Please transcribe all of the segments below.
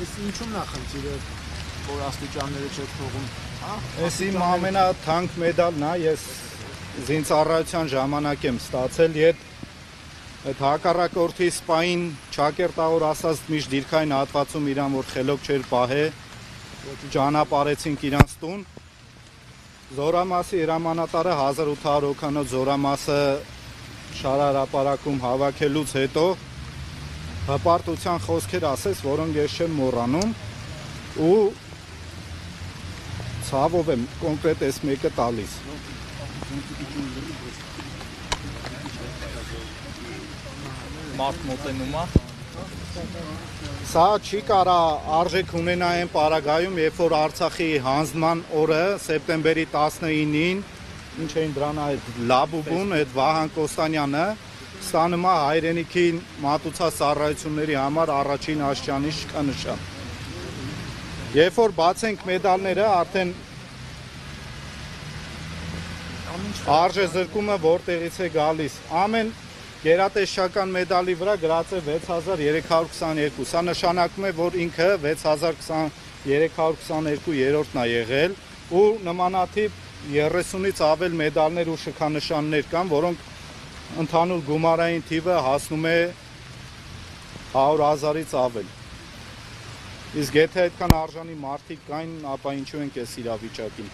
Այս ինչու՞մն է խնդիրը, որ աստիճանները չեք թողում, հա? Այս իմ ամենաթանկ մեդալն է, ես զինծառայության ժամանակ եմ ստացել, այդ հակառակորդի սպային ճակերտավոր ասած միշտ դիրքային հատվածում իրան որ խելոք չէր պահե, ճանապարհեցինք իրանց տուն, զորամասի հրամանատարը 1800 հոգանոց զորամասը շարարապարակում հավաքելուց հետո հպարտության խոսքեր ասեց, որոնք ես չեմ մոռանում ու ցավով եմ կոնկրետ այս մեկը տալիս։ Մարդ մոտենում է։ Սա չի կարա արժեք ունենա այն պարագայում, երբ որ Արցախի հանձնման օրը սեպտեմբերի 19-ին, ինչ էին դրան այդ Լաբուբուն, այդ Վահան Կոստանյանը ստանում է հայրենիքի մատուցած ծառայությունների համար առաջին աշճանի շքանշան։ Երբ որ բացենք մեդալները, արդեն արժեզրկումը որտեղից է գալիս։ Ամեն գերատեսչական մեդալի վրա գրած է 6322, սա նշանակում է, որ ինքը 6322-րդն է եղել ու նմանատիպ 30-ից ավել մեդալներ ու շքանշաններ կան, որոնք ընդհանուր գումարային թիվը հասնում է 100,000-ից ավել։ Իսկ եթե այդքան արժանի մարդիկ կային, ապա ինչու ենք այս իրավիճակին։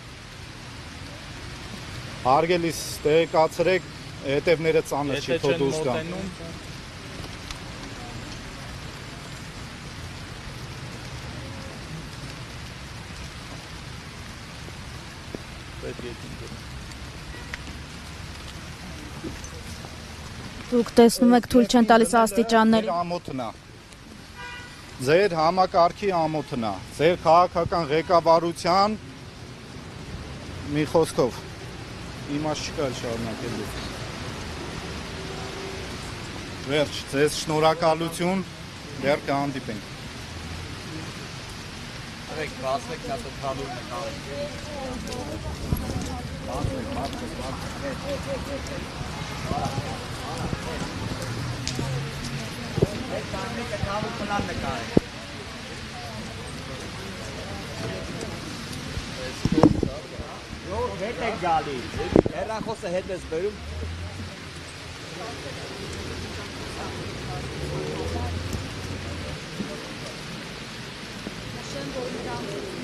Հարգելիս տեղեկացրեք, հետևները ծանր չի, թող դուրս գան։ Դուք տեսնում եք թույլ չեն տալիս աստիճանների։ Ամոթն է։ Ձեր համակարգի ամոթն է, ձեր քաղաքական ղեկավարության մի խոսքով իմաստ չկա շարունակելու։ Վերջ, ձեզ շնորհակալություն, դեռ կհանդիպենք։ Արեք, բացեք նա տալու Հետ եք գալի, հեռախոսը հետ ես բերում։ Նշեմ, որ նրանք